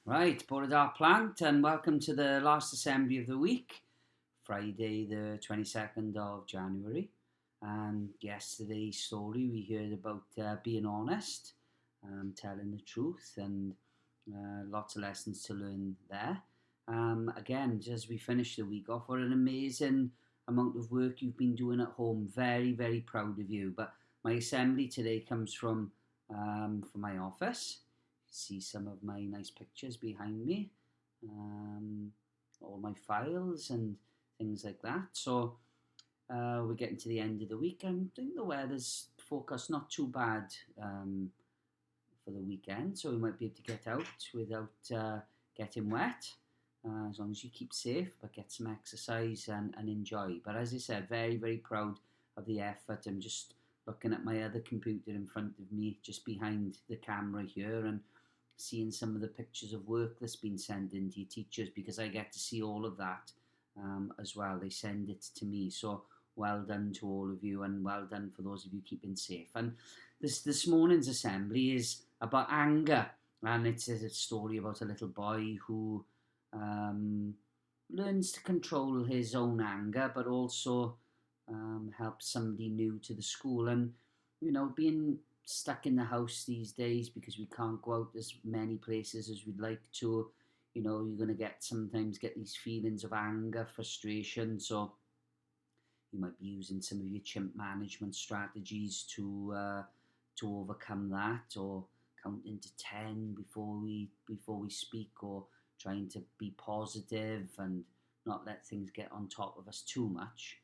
Right, Bore Dar Plant, and welcome to the last assembly of the week, Friday the 22nd of January. And yesterday's story we heard about being honest, telling the truth, and lots of lessons to learn there. Again, just as we finish the week off, what an amazing amount of work you've been doing at home. Very, very proud of you. But my assembly today comes from my office. See some of my nice pictures behind me, all my files and things like that. So we're getting to the end of the week. I think the weather's forecast not too bad for the weekend, so we might be able to get out without getting wet, as long as you keep safe, but get some exercise and enjoy. But as I said, very, very proud of the effort. I'm just looking at my other computer in front of me, just behind the camera here, and seeing some of the pictures of work that's been sent in to your teachers, because I get to see all of that as well. They send it to me. So well done to all of you, and well done for those of you keeping safe. And this morning's assembly is about anger, and it's a story about a little boy who learns to control his own anger, but also helps somebody new to the school. And being stuck in the house these days because we can't go out as many places as we'd like to, you're going to sometimes get these feelings of anger, frustration. So you might be using some of your chimp management strategies to overcome that, or counting to 10 before we speak, or trying to be positive and not let things get on top of us too much.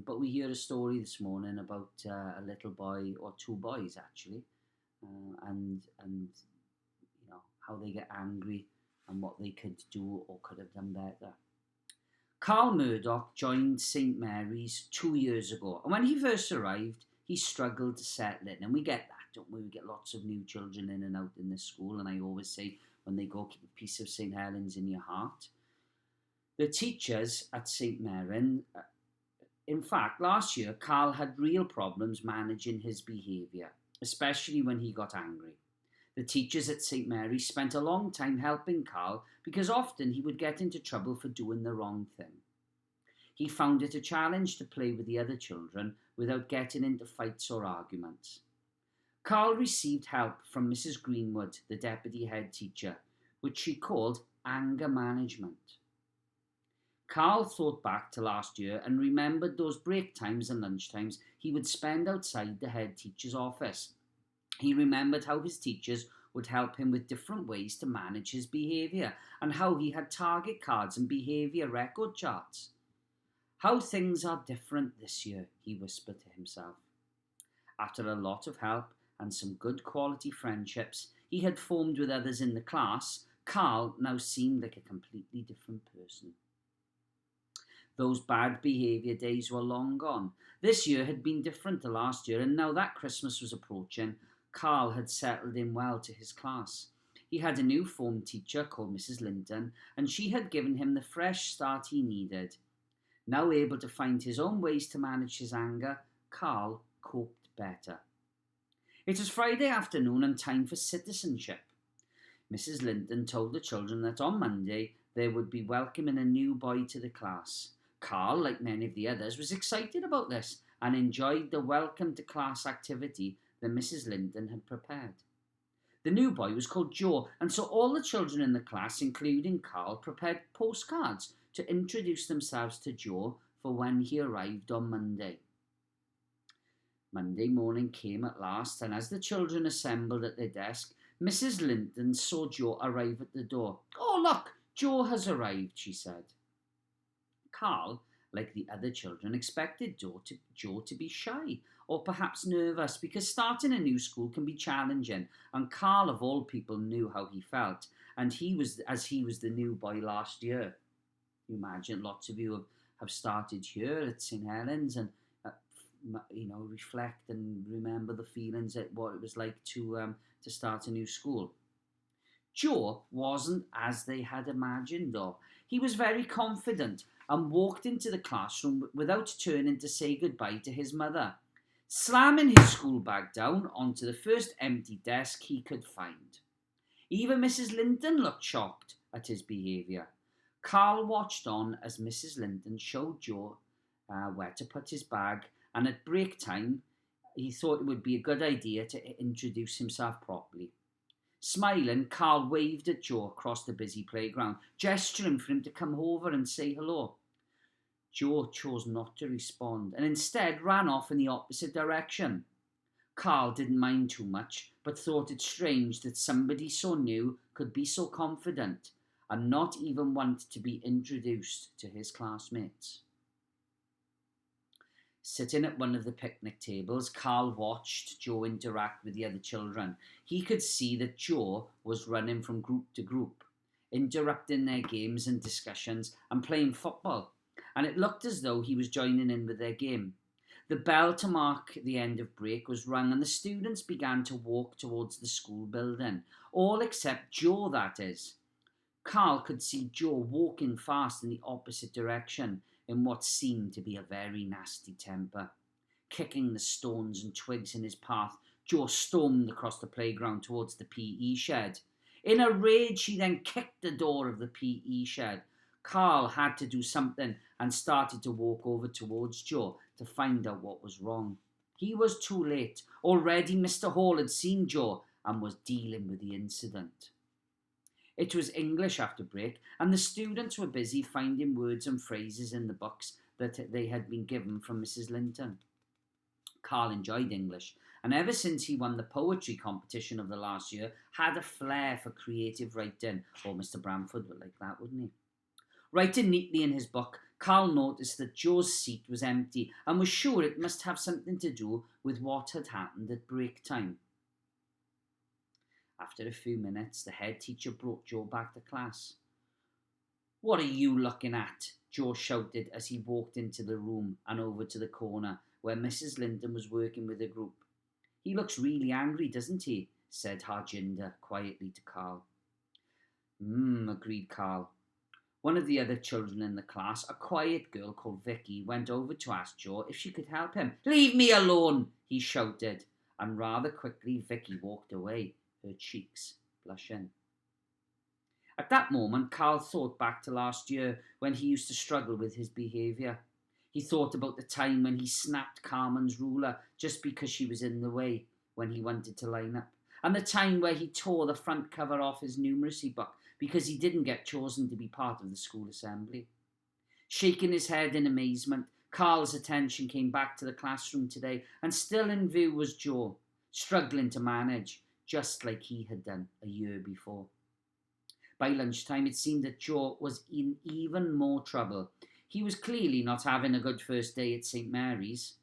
But we hear a story this morning about a little boy, or two boys actually, and how they get angry and what they could do or could have done better. Carl Murdoch joined St Mary's 2 years ago, and when he first arrived, he struggled to settle in. And we get that, don't we? We get lots of new children in and out in this school, and I always say, when they go, keep a piece of St Helens in your heart. The teachers at St Mary, in fact, last year, Carl had real problems managing his behaviour, especially when he got angry. The teachers at St Mary's spent a long time helping Carl, because often he would get into trouble for doing the wrong thing. He found it a challenge to play with the other children without getting into fights or arguments. Carl received help from Mrs. Greenwood, the deputy head teacher, which she called anger management. Carl thought back to last year and remembered those break times and lunch times he would spend outside the head teacher's office. He remembered how his teachers would help him with different ways to manage his behaviour, and how he had target cards and behaviour record charts. How things are different this year, he whispered to himself. After a lot of help and some good quality friendships he had formed with others in the class, Carl now seemed like a completely different person. Those bad behaviour days were long gone. This year had been different to last year, and now that Christmas was approaching, Carl had settled in well to his class. He had a new form teacher called Mrs. Linton, and she had given him the fresh start he needed. Now able to find his own ways to manage his anger, Carl coped better. It was Friday afternoon and time for citizenship. Mrs. Linton told the children that on Monday they would be welcoming a new boy to the class. Carl, like many of the others, was excited about this and enjoyed the welcome to class activity that Mrs. Linton had prepared. The new boy was called Joe, and so all the children in the class, including Carl, prepared postcards to introduce themselves to Joe for when he arrived on Monday. Monday morning came at last, and as the children assembled at their desk, Mrs. Linton saw Joe arrive at the door. "Oh, look, Joe has arrived," she said. Carl, like the other children, expected Joe to be shy or perhaps nervous, because starting a new school can be challenging, and Carl, of all people, knew how he felt, and he was the new boy last year. You imagine lots of you have started here at St Helens, and reflect and remember the feelings at what it was like to start a new school. Joe wasn't as they had imagined, though. He was very confident and walked into the classroom without turning to say goodbye to his mother, slamming his school bag down onto the first empty desk he could find. Even Mrs. Linton looked shocked at his behaviour. Carl watched on as Mrs. Linton showed Joe where to put his bag, and at break time, he thought it would be a good idea to introduce himself properly. Smiling, Carl waved at Joe across the busy playground, gesturing for him to come over and say hello. Joe chose not to respond and instead ran off in the opposite direction. Carl didn't mind too much, but thought it strange that somebody so new could be so confident and not even want to be introduced to his classmates. Sitting at one of the picnic tables, Carl watched Joe interact with the other children. He could see that Joe was running from group to group, interrupting their games and discussions and playing football, and it looked as though he was joining in with their game. The bell to mark the end of break was rung and the students began to walk towards the school building, all except Joe, that is. Carl could see Joe walking fast in the opposite direction in what seemed to be a very nasty temper. Kicking the stones and twigs in his path, Joe stormed across the playground towards the PE shed. In a rage, he then kicked the door of the PE shed. Carl had to do something and started to walk over towards Joe to find out what was wrong. He was too late. Already Mr. Hall had seen Joe and was dealing with the incident. It was English after break, and the students were busy finding words and phrases in the books that they had been given from Mrs. Linton. Carl enjoyed English, and ever since he won the poetry competition of the last year, had a flair for creative writing. Or Mr. Bramford would like that, wouldn't he? Writing neatly in his book, Carl noticed that Joe's seat was empty and was sure it must have something to do with what had happened at break time. After a few minutes, the head teacher brought Joe back to class. "What are you looking at?" Joe shouted as he walked into the room and over to the corner where Mrs. Linton was working with a group. "He looks really angry, doesn't he?" said Harjinder quietly to Carl. Agreed Carl. One of the other children in the class, a quiet girl called Vicky, went over to ask Joe if she could help him. "Leave me alone," he shouted, and rather quickly Vicky walked away, her cheeks blushing. At that moment, Carl thought back to last year when he used to struggle with his behaviour. He thought about the time when he snapped Carmen's ruler just because she was in the way when he wanted to line up, and the time where he tore the front cover off his numeracy book because he didn't get chosen to be part of the school assembly. Shaking his head in amazement, Carl's attention came back to the classroom today, and still in view was Joe, struggling to manage, just like he had done a year before. By lunchtime, it seemed that Joe was in even more trouble. He was clearly not having a good first day at St. Mary's.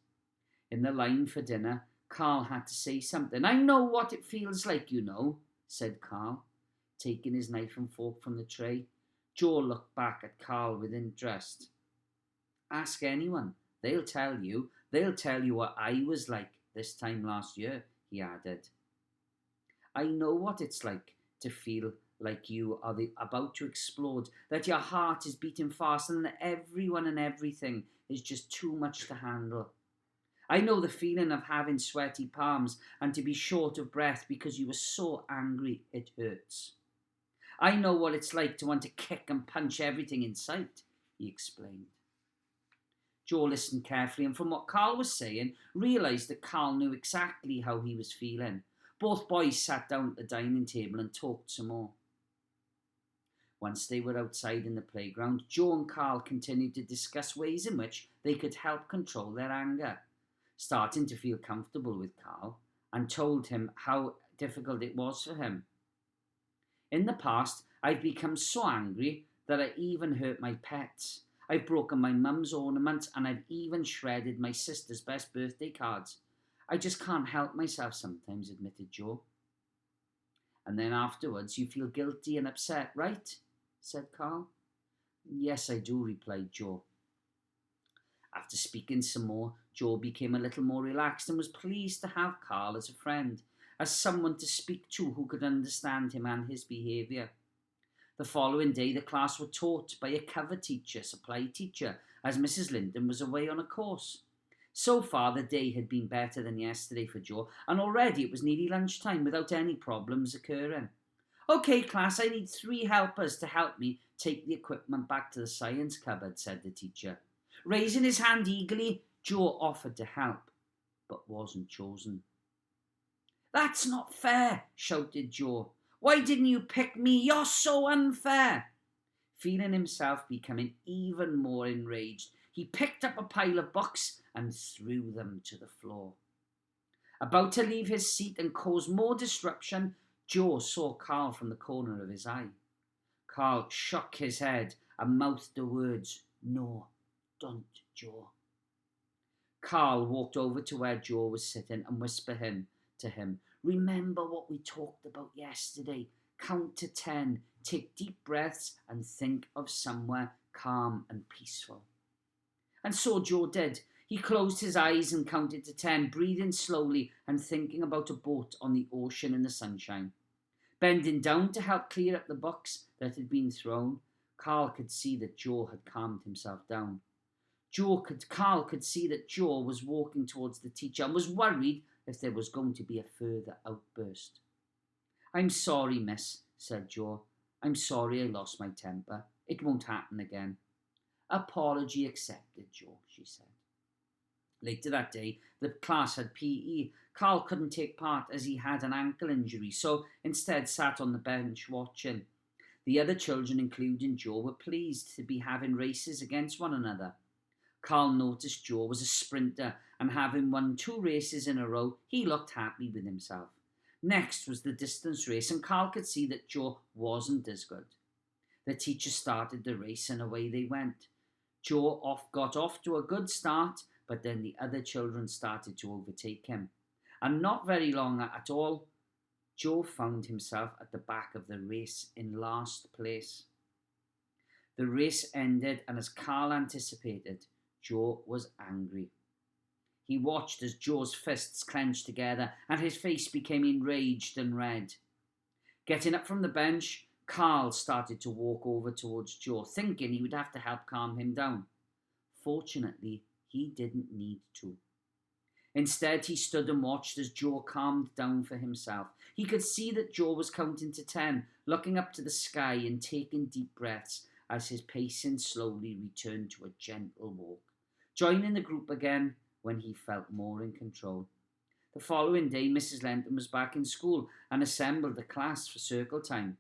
In the line for dinner, Carl had to say something. "I know what it feels like, you know," said Carl, taking his knife and fork from the tray. Joe looked back at Carl with interest. "Ask anyone. They'll tell you. They'll tell you what I was like this time last year," he added. "I know what it's like to feel like you are about to explode, that your heart is beating fast and that everyone and everything is just too much to handle. I know the feeling of having sweaty palms and to be short of breath because you were so angry it hurts. I know what it's like to want to kick and punch everything in sight," he explained. Joe listened carefully and from what Carl was saying, realised that Carl knew exactly how he was feeling. Both boys sat down at the dining table and talked some more. Once they were outside in the playground, Joe and Carl continued to discuss ways in which they could help control their anger, starting to feel comfortable with Carl, and told him how difficult it was for him. "In the past, I've become so angry that I even hurt my pets. I've broken my mum's ornaments and I've even shredded my sister's best birthday cards. I just can't help myself sometimes," admitted Joe. "And then afterwards you feel guilty and upset, right?" said Carl. "Yes, I do," replied Joe. After speaking some more, Joe became a little more relaxed and was pleased to have Carl as a friend, as someone to speak to who could understand him and his behaviour. The following day, the class were taught by a cover teacher, supply teacher, as Mrs. Linton was away on a course. So far, the day had been better than yesterday for Joe, and already it was nearly lunchtime without any problems occurring. Okay, class, I need 3 helpers to help me take the equipment back to the science cupboard, said the teacher. Raising his hand eagerly, Joe offered to help, but wasn't chosen. That's not fair, shouted Joe. Why didn't you pick me? You're so unfair. Feeling himself becoming even more enraged, he picked up a pile of books and threw them to the floor. About to leave his seat and cause more disruption, Joe saw Carl from the corner of his eye. Carl shook his head and mouthed the words, "No, don't, Joe." Carl walked over to where Joe was sitting and whispered to him, "Remember what we talked about yesterday. Count to 10, take deep breaths and think of somewhere calm and peaceful." And so Joe did. He closed his eyes and counted to 10, breathing slowly and thinking about a boat on the ocean in the sunshine. Bending down to help clear up the books that had been thrown, Carl could see that Joe had calmed himself down. Carl could see that Joe was walking towards the teacher and was worried if there was going to be a further outburst. "I'm sorry, miss," said Joe. "I'm sorry I lost my temper. It won't happen again." "Apology accepted, Joe," she said. Later that day, the class had PE. Carl couldn't take part as he had an ankle injury, so instead sat on the bench watching. The other children, including Joe, were pleased to be having races against one another. Carl noticed Joe was a sprinter, and having won 2 races in a row, he looked happy with himself. Next was the distance race, and Carl could see that Joe wasn't as good. The teacher started the race, and away they went. Joe got off to a good start, but then the other children started to overtake him. And not very long at all, Joe found himself at the back of the race in last place. The race ended, and as Carl anticipated, Joe was angry. He watched as Joe's fists clenched together and his face became enraged and red. Getting up from the bench, Carl started to walk over towards Joe, thinking he would have to help calm him down. Fortunately, he didn't need to. Instead, he stood and watched as Joe calmed down for himself. He could see that Joe was counting to 10, looking up to the sky and taking deep breaths as his pacing slowly returned to a gentle walk, joining the group again when he felt more in control. The following day, Mrs. Lenton was back in school and assembled the class for circle time.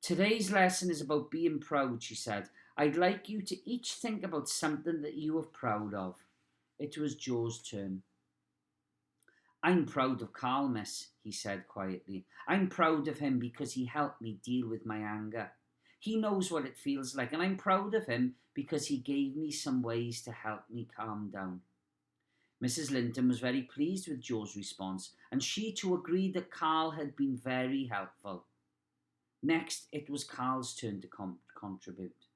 "Today's lesson is about being proud," she said. "I'd like you to each think about something that you are proud of." It was Joe's turn. "I'm proud of Carl, miss," he said quietly. "I'm proud of him because he helped me deal with my anger. He knows what it feels like, and I'm proud of him because he gave me some ways to help me calm down." Mrs. Linton was very pleased with Joe's response, and she too agreed that Carl had been very helpful. Next, it was Carl's turn to contribute.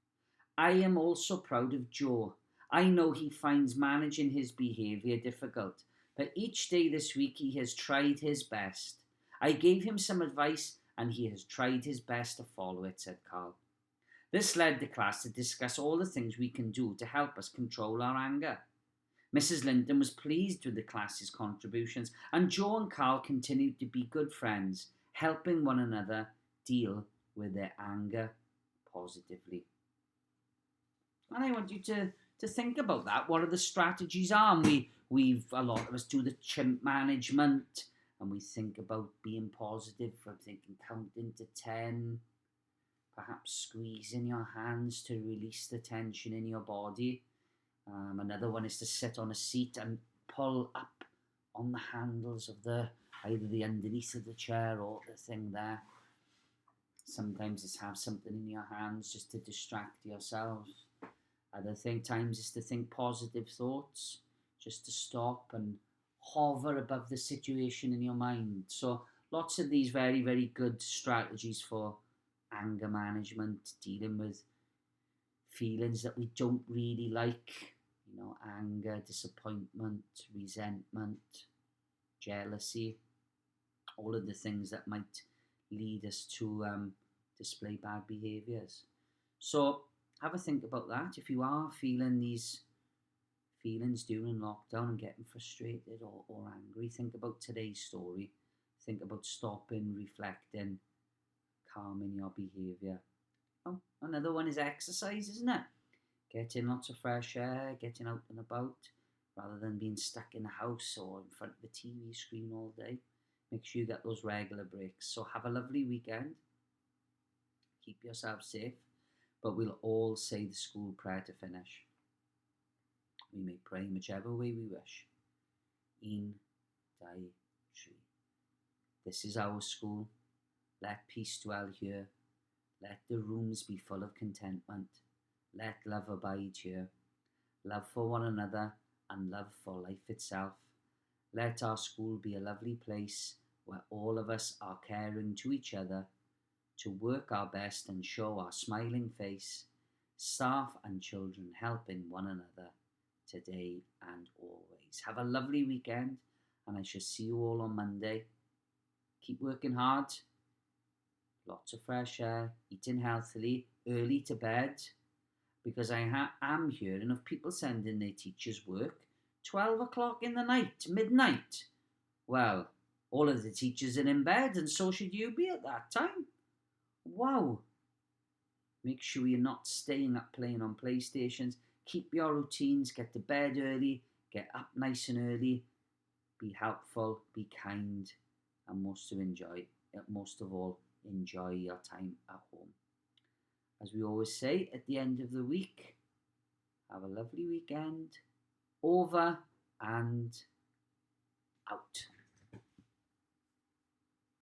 "I am also proud of Joe. I know he finds managing his behaviour difficult, but each day this week he has tried his best. I gave him some advice and he has tried his best to follow it," said Carl. This led the class to discuss all the things we can do to help us control our anger. Mrs. Linton was pleased with the class's contributions, and Joe and Carl continued to be good friends, helping one another deal with their anger positively. And I want you to think about that. What are the strategies are? And a lot of us do the chimp management, and we think about being positive, from thinking counting to 10, perhaps squeezing your hands to release the tension in your body. Another one is to sit on a seat and pull up on the handles of either the underneath of the chair or the thing there. Sometimes it's have something in your hands just to distract yourself. Other times is to think positive thoughts, just to stop and hover above the situation in your mind. So lots of these very, very good strategies for anger management, dealing with feelings that we don't really like, anger, disappointment, resentment, jealousy, all of the things that might lead us to display bad behaviours. So have a think about that. If you are feeling these feelings during lockdown and getting frustrated or angry, think about today's story. Think about stopping, reflecting, calming your behaviour. Oh, another one is exercise, isn't it? Getting lots of fresh air, getting out and about, rather than being stuck in the house or in front of the TV screen all day. Make sure you get those regular breaks. So have a lovely weekend. Keep yourself safe. But we'll all say the school prayer to finish. We may pray in whichever way we wish. Un, dau, tri. This is our school. Let peace dwell here. Let the rooms be full of contentment. Let love abide here. Love for one another and love for life itself. Let our school be a lovely place where all of us are caring to each other, to work our best and show our smiling face, staff and children helping one another today and always. Have a lovely weekend, and I shall see you all on Monday. Keep working hard, lots of fresh air, eating healthily, early to bed, because I am hearing of people sending their teachers work 12 o'clock in the night, midnight. Well, all of the teachers are in bed, and so should you be at that time. Wow. Make sure you're not staying up playing on PlayStations. Keep your routines, get to bed early, get up nice and early, be helpful, be kind, and most of all, enjoy your time at home. As we always say at the end of the week, have a lovely weekend. Over and out.